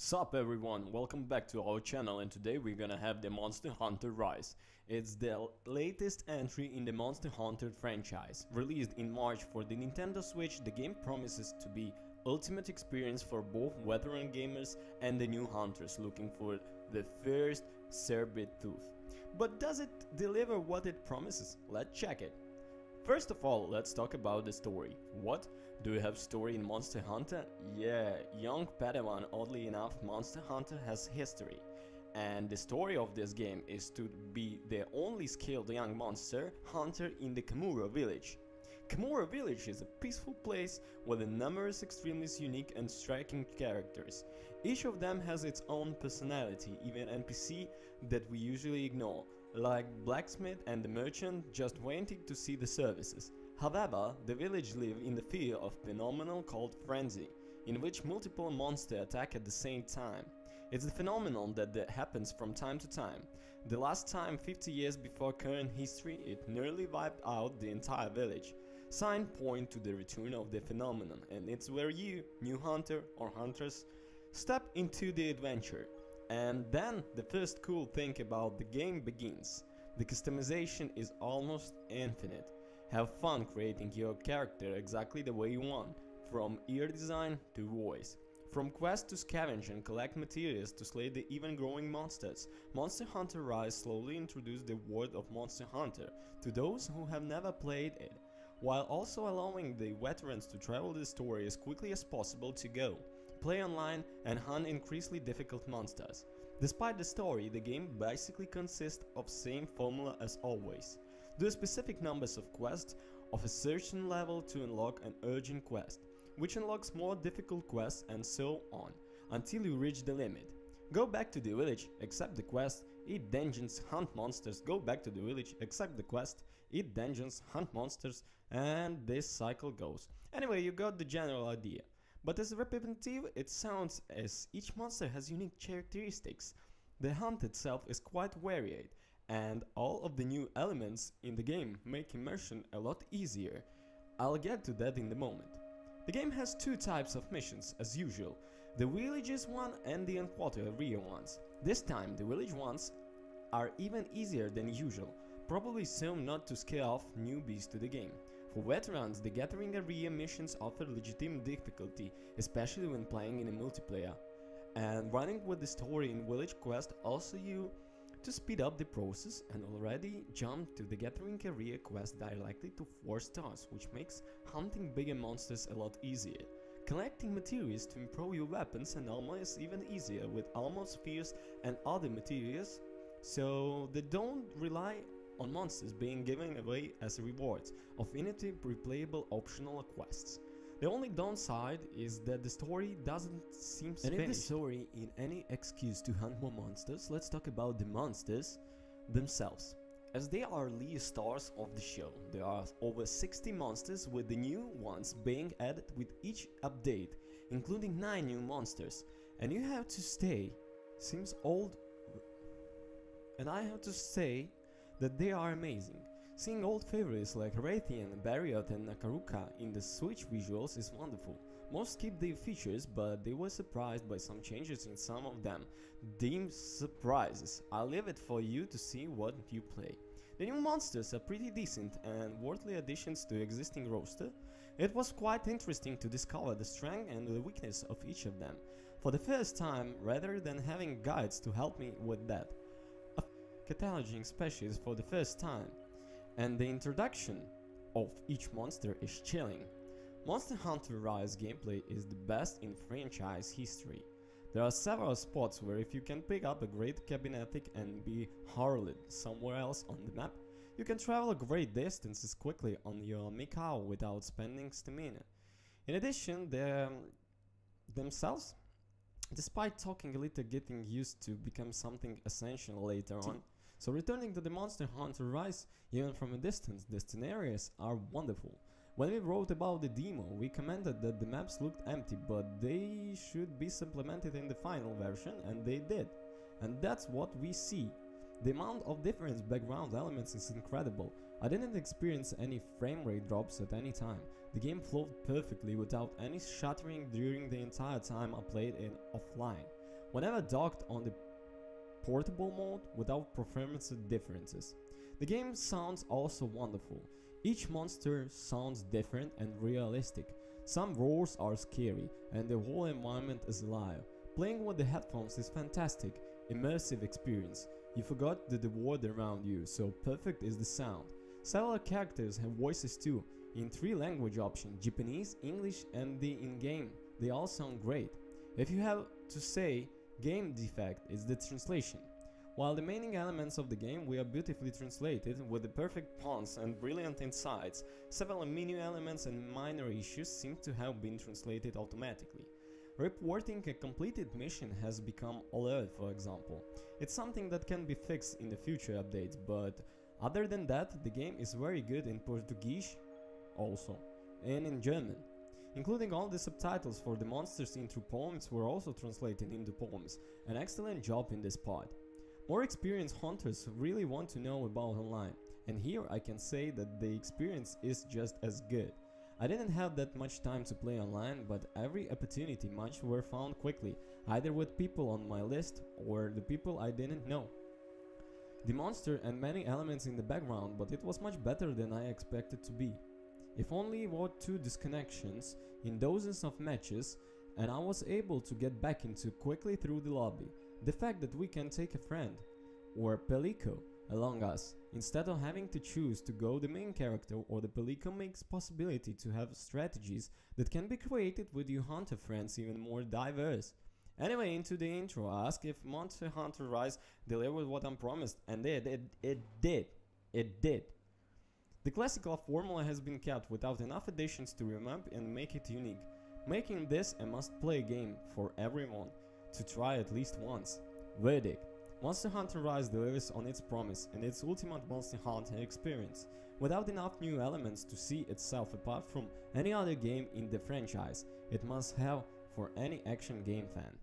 Sup everyone, welcome back to our channel, and today we're gonna have the Monster Hunter Rise. It's the latest entry in the Monster Hunter franchise. Released in March for the Nintendo Switch, the game promises to be ultimate experience for both veteran gamers and the new hunters looking for the first Cerbid tooth. But does it deliver what it promises? Let's check it. First of all, let's talk about the story. What? Do you have story in Monster Hunter? Yeah, young Padawan. Oddly enough, Monster Hunter has history. And the story of this game is to be the only skilled young monster hunter in the Kamura village. Kamura village is a peaceful place with numerous extremely unique and striking characters. Each of them has its own personality, even NPC that we usually ignore, like blacksmith and the merchant just waiting to see the services. However, the village live in the fear of phenomenon called frenzy, in which multiple monsters attack at the same time. It's a phenomenon that happens from time to time. The last time, 50 years before current history, it nearly wiped out the entire village. Signs point to the return of the phenomenon, and it's where you, new hunter or hunters, step into the adventure. And then the first cool thing about the game begins. The customization is almost infinite. Have fun creating your character exactly the way you want, from ear design to voice. From quest to scavenge and collect materials to slay the even growing monsters, Monster Hunter Rise slowly introduced the world of Monster Hunter to those who have never played it, while also allowing the veterans to travel the story as quickly as possible to go, play online and hunt increasingly difficult monsters. Despite the story, the game basically consists of same formula as always. Do specific numbers of quests of a certain level to unlock an urgent quest, which unlocks more difficult quests and so on, until you reach the limit. Go back to the village, accept the quest, eat dungeons, hunt monsters, go back to the village, accept the quest, eat dungeons, hunt monsters, and this cycle goes. Anyway, you got the general idea. But as repetitive it sounds, as each monster has unique characteristics. The hunt itself is quite varied, and all of the new elements in the game make immersion a lot easier. I'll get to that in a moment. The game has two types of missions, as usual, the villages one and the Enquanto area ones. This time the village ones are even easier than usual, probably so not to scare off newbies to the game. For veterans, the Gathering area missions offer legitimate difficulty, especially when playing in a multiplayer. And running with the story in village quest also you to speed up the process and already jump to the Gathering area quest directly to 4 stars, which makes hunting bigger monsters a lot easier. Collecting materials to improve your weapons and armor is even easier with armor spheres and other materials, so they don't rely on monsters being given away as rewards of infinite replayable optional quests. The only downside is that the story doesn't seem finished. And if the story in any excuse to hunt more monsters, let's talk about the monsters themselves. As they are lead stars of the show, there are over 60 monsters, with the new ones being added with each update, including 9 new monsters. And you have to stay, seems old, and I have to say that they are amazing. Seeing old favorites like Raytheon, Barriot and Nakaruka in the Switch visuals is wonderful. Most keep their features, but they were surprised by some changes in some of them. Deemed surprises. I'll leave it for you to see what you play. The new monsters are pretty decent and worthy additions to existing roster. It was quite interesting to discover the strength and the weakness of each of them for the first time, rather than having guides to help me with that. Cataloging species for the first time, and the introduction of each monster is chilling. Monster Hunter Rise gameplay is the best in franchise history. There are several spots where if you can pick up a great cabinetic and be hurled somewhere else on the map, you can travel great distances quickly on your Mikao without spending stamina. In addition, themselves, despite talking a little, getting used to become something essential later on. So returning to the Monster Hunter Rise, even from a distance, the scenarios are wonderful. When we wrote about the demo, we commented that the maps looked empty, but they should be supplemented in the final version, and they did. And that's what we see. The amount of different background elements is incredible. I didn't experience any frame rate drops at any time. The game flowed perfectly without any stuttering during the entire time I played it offline. whenever docked on the portable mode without performance differences. The game sounds also wonderful. Each monster sounds different and realistic. Some roars are scary and the whole environment is alive. Playing with the headphones is fantastic, immersive experience. You forgot the world around you, so perfect is the sound. Several characters have voices too, in 3 language options: Japanese, English and the in-game. They all sound great. If you have to say, game defect is the translation. While the main elements of the game were beautifully translated with the perfect puns and brilliant insights, several menu elements and minor issues seem to have been translated automatically. Reporting a completed mission has become alert, for example. It's something that can be fixed in the future updates, but other than that, the game is very good in Portuguese also, and in German. Including all the subtitles for the monsters into poems were also translated into poems, an excellent job in this part. More experienced hunters really want to know about online, and here I can say that the experience is just as good. I didn't have that much time to play online, but every opportunity match were found quickly, either with people on my list or the people I didn't know. The monster and many elements in the background, but it was much better than I expected to be. If only were 2 disconnections in dozens of matches, and I was able to get back into quickly through the lobby. The fact that we can take a friend, or Pelico, along us, instead of having to choose to go the main character or the Pelico, makes possibility to have strategies that can be created with your hunter friends even more diverse. Anyway, into the intro, I asked if Monster Hunter Rise delivered what I promised, and it did. The classical formula has been kept without enough additions to revamp and make it unique, making this a must-play game for everyone to try at least once. Verdict: Monster Hunter Rise delivers on its promise and its ultimate Monster Hunter experience, without enough new elements to see itself apart from any other game in the franchise. It must have for any action game fan.